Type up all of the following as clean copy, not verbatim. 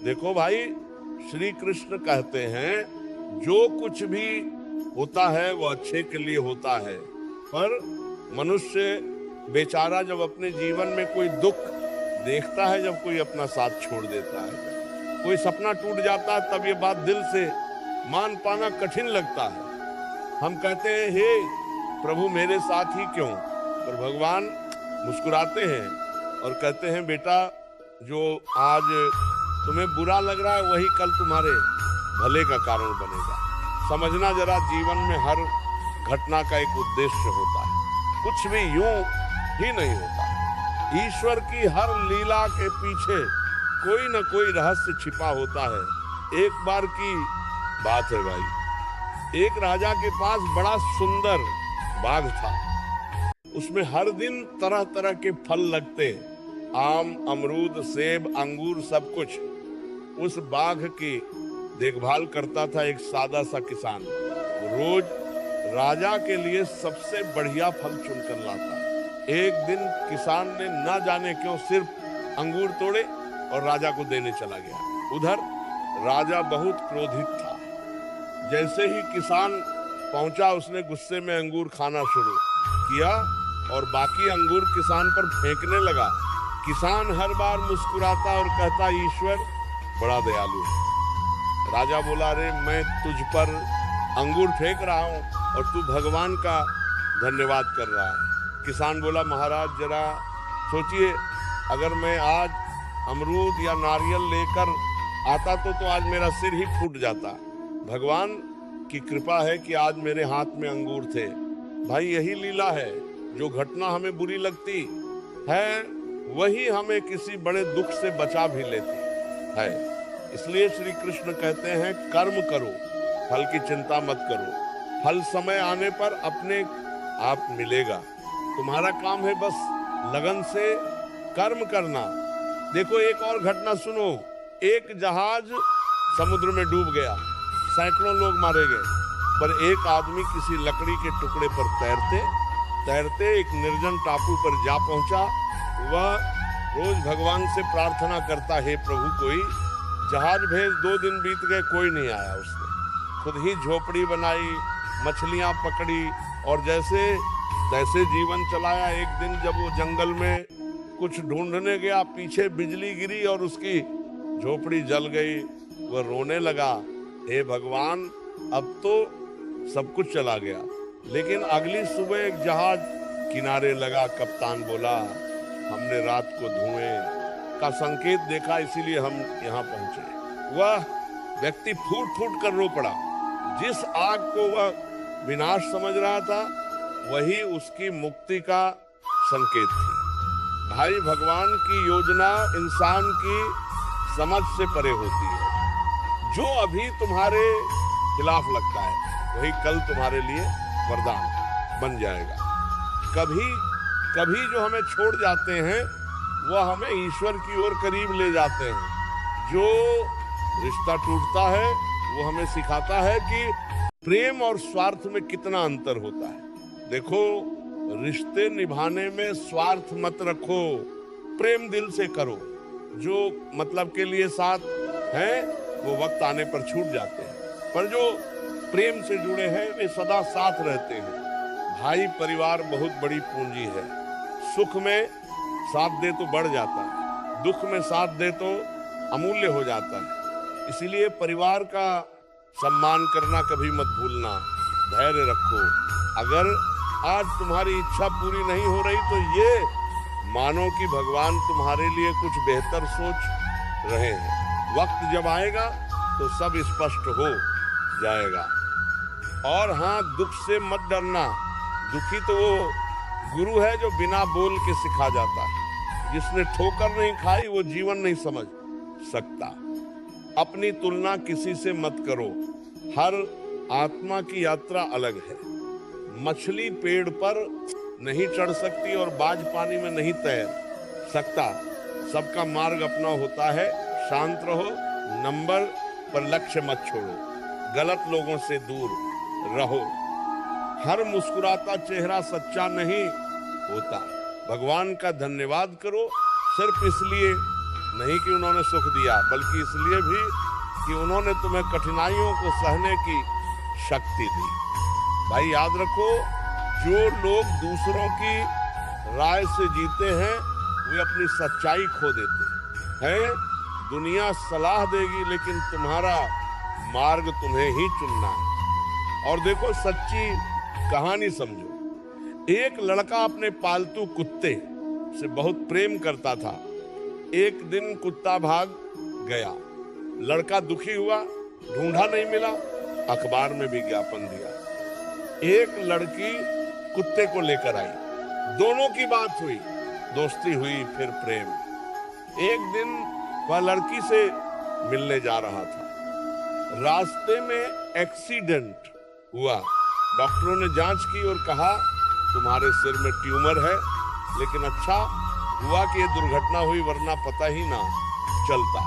देखो भाई, श्री कृष्ण कहते हैं जो कुछ भी होता है वो अच्छे के लिए होता है, पर मनुष्य बेचारा जब अपने जीवन में कोई दुख देखता है, जब कोई अपना साथ छोड़ देता है, कोई सपना टूट जाता है, तब ये बात दिल से मान पाना कठिन लगता है। हम कहते हैं हे प्रभु मेरे साथ ही क्यों, पर भगवान मुस्कुराते हैं और कहते हैं बेटा, जो आज तुम्हें बुरा लग रहा है वही कल तुम्हारे भले का कारण बनेगा। समझना जरा, जीवन में हर घटना का एक उद्देश्य होता है, कुछ भी यूं ही नहीं होता। ईश्वर की हर लीला के पीछे कोई न कोई रहस्य छिपा होता है। एक बार की बात है भाई, एक राजा के पास बड़ा सुंदर बाग था। उसमें हर दिन तरह तरह के फल लगते, आम, अमरूद, सेब, अंगूर, सब कुछ। उस बाग की देखभाल करता था एक सादा सा किसान। रोज राजा के लिए सबसे बढ़िया फल चुनकर लाता। एक दिन किसान ने ना जाने क्यों सिर्फ अंगूर तोड़े और राजा को देने चला गया। उधर राजा बहुत क्रोधित था। जैसे ही किसान पहुंचा, उसने गुस्से में अंगूर खाना शुरू किया और बाकी अंगूर किसान पर फेंकने लगा। किसान हर बार मुस्कुराता और कहता, ईश्वर बड़ा दयालु है। राजा बोला, अरे मैं तुझ पर अंगूर फेंक रहा हूं और तू भगवान का धन्यवाद कर रहा है। किसान बोला, महाराज जरा सोचिए, अगर मैं आज अमरूद या नारियल लेकर आता तो आज मेरा सिर ही फूट जाता। भगवान की कृपा है कि आज मेरे हाथ में अंगूर थे। भाई यही लीला है, जो घटना हमें बुरी लगती है वही हमें किसी बड़े दुख से बचा भी लेती है। इसलिए श्री कृष्ण कहते हैं, कर्म करो, फल की चिंता मत करो। फल समय आने पर अपने आप मिलेगा। तुम्हारा काम है बस लगन से कर्म करना। देखो एक और घटना सुनो। एक जहाज समुद्र में डूब गया, सैकड़ों लोग मारे गए, पर एक आदमी किसी लकड़ी के टुकड़े पर तैरते तैरते एक निर्जन टापू पर जा पहुंचा। वह रोज भगवान से प्रार्थना करता, हे प्रभु कोई जहाज भेज। 2 दिन बीत गए, कोई नहीं आया। उसने खुद ही झोपड़ी बनाई, मछलियां पकड़ी और जैसे तैसे जीवन चलाया। एक दिन जब वो जंगल में कुछ ढूंढने गया, पीछे बिजली गिरी और उसकी झोपड़ी जल गई। वह रोने लगा, हे भगवान अब तो सब कुछ चला गया। लेकिन अगली सुबह एक जहाज किनारे लगा। कप्तान बोला, हमने रात को धुएं का संकेत देखा, इसीलिए हम यहाँ पहुंचे। वह व्यक्ति फूट फूट कर रो पड़ा। जिस आग को वह विनाश समझ रहा था वही उसकी मुक्ति का संकेत थी। भाई भगवान की योजना इंसान की समझ से परे होती है। जो अभी तुम्हारे खिलाफ लगता है वही कल तुम्हारे लिए वरदान बन जाएगा। कभी कभी जो हमें छोड़ जाते हैं वह हमें ईश्वर की ओर करीब ले जाते हैं। जो रिश्ता टूटता है वो हमें सिखाता है कि प्रेम और स्वार्थ में कितना अंतर होता है। देखो, रिश्ते निभाने में स्वार्थ मत रखो, प्रेम दिल से करो। जो मतलब के लिए साथ हैं वो वक्त आने पर छूट जाते हैं, पर जो प्रेम से जुड़े हैं वे सदा साथ रहते हैं। भाई परिवार बहुत बड़ी पूंजी है। सुख में साथ दे तो बढ़ जाता है, दुख में साथ दे तो अमूल्य हो जाता है। इसीलिए परिवार का सम्मान करना कभी मत भूलना। धैर्य रखो। अगर आज तुम्हारी इच्छा पूरी नहीं हो रही तो ये मानो कि भगवान तुम्हारे लिए कुछ बेहतर सोच रहे हैं। वक्त जब आएगा तो सब स्पष्ट हो जाएगा। और हाँ, दुख से मत डरना। दुखी तो वो गुरु है जो बिना बोल के सिखा जाता है। जिसने ठोकर नहीं खाई वो जीवन नहीं समझ सकता। अपनी तुलना किसी से मत करो। हर आत्मा की यात्रा अलग है। मछली पेड़ पर नहीं चढ़ सकती और बाज पानी में नहीं तैर सकता। सबका मार्ग अपना होता है। शांत रहो, नंबर पर लक्ष्य मत छोड़ो, गलत लोगों से दूर रहो। हर मुस्कुराता चेहरा सच्चा नहीं होता। भगवान का धन्यवाद करो सिर्फ इसलिए नहीं कि उन्होंने सुख दिया, बल्कि इसलिए भी कि उन्होंने तुम्हें कठिनाइयों को सहने की शक्ति दी। भाई याद रखो, जो लोग दूसरों की राय से जीते हैं वे अपनी सच्चाई खो देते हैं। दुनिया सलाह देगी लेकिन तुम्हारा मार्ग तुम्हें ही चुनना है। और देखो, सच्ची कहानी समझो। एक लड़का अपने पालतू कुत्ते से बहुत प्रेम करता था। एक दिन कुत्ता भाग गया। लड़का दुखी हुआ, ढूंढा नहीं मिला, अखबार में विज्ञापन दिया। एक लड़की कुत्ते को लेकर आई, दोनों की बात हुई, दोस्ती हुई, फिर प्रेम। एक दिन वह लड़की से मिलने जा रहा था। रास्ते में एक्सीडेंट हुआ। डॉक्टरों ने जांच की और कहा तुम्हारे सिर में ट्यूमर है, लेकिन अच्छा हुआ कि ये दुर्घटना हुई, वरना पता ही ना चलता।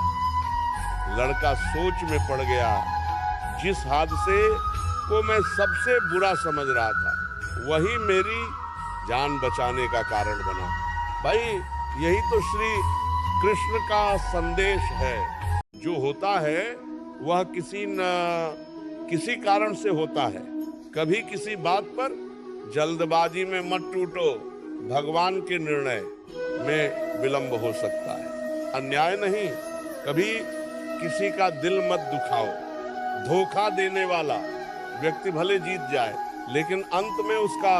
लड़का सोच में पड़ गया। जिस हादसे को मैं सबसे बुरा समझ रहा था, वही मेरी जान बचाने का कारण बना। भाई, यही तो श्री कृष्ण का संदेश है। जो होता है वह किसी कारण से होता है। कभी किसी बात पर जल्दबाजी में मत टूटो। भगवान के निर्णय में विलंब हो सकता है, अन्याय नहीं। कभी किसी का दिल मत दुखाओ। धोखा देने वाला व्यक्ति भले जीत जाए, लेकिन अंत में उसका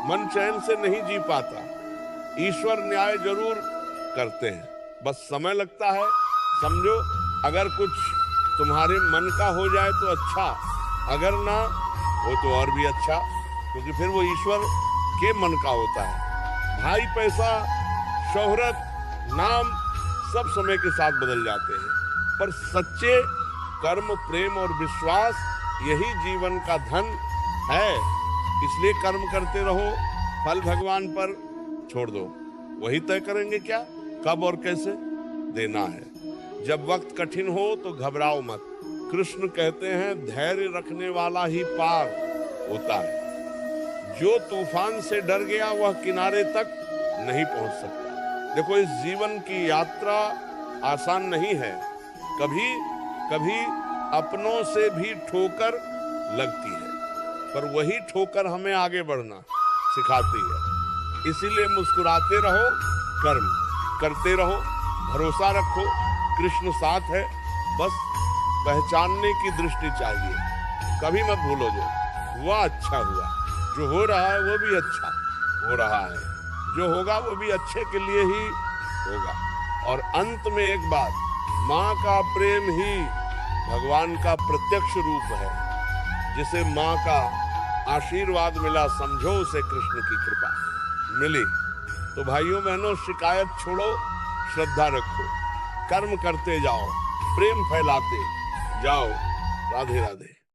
मन चैन से नहीं जी पाता। ईश्वर न्याय जरूर करते हैं, बस समय लगता है। समझो, अगर कुछ तुम्हारे मन का हो जाए तो अच्छा, अगर ना हो तो और भी अच्छा, क्योंकि फिर वो ईश्वर के मन का होता है। भाई, पैसा, शोहरत, नाम सब समय के साथ बदल जाते हैं, पर सच्चे कर्म, प्रेम और विश्वास यही जीवन का धन है। इसलिए कर्म करते रहो, फल भगवान पर छोड़ दो। वही तय करेंगे क्या, कब और कैसे देना है। जब वक्त कठिन हो तो घबराओ मत। कृष्ण कहते हैं, धैर्य रखने वाला ही पार होता है। जो तूफान से डर गया वह किनारे तक नहीं पहुंच सकता। देखो, इस जीवन की यात्रा आसान नहीं है। कभी कभी अपनों से भी ठोकर लगती है, पर वही ठोकर हमें आगे बढ़ना सिखाती है। इसीलिए मुस्कुराते रहो, कर्म करते रहो, भरोसा रखो, कृष्ण साथ है। बस पहचानने की दृष्टि चाहिए। कभी मत भूलो, जो हुआ अच्छा हुआ, जो हो रहा है वो भी अच्छा हो रहा है, जो होगा वो भी अच्छे के लिए ही होगा। और अंत में एक बात, माँ का प्रेम ही भगवान का प्रत्यक्ष रूप है। जिसे माँ का आशीर्वाद मिला, समझो उसे कृष्ण की कृपा मिली। तो भाइयों बहनों, शिकायत छोड़ो, श्रद्धा रखो, कर्म करते जाओ, प्रेम फैलाते जाओ। राधे राधे।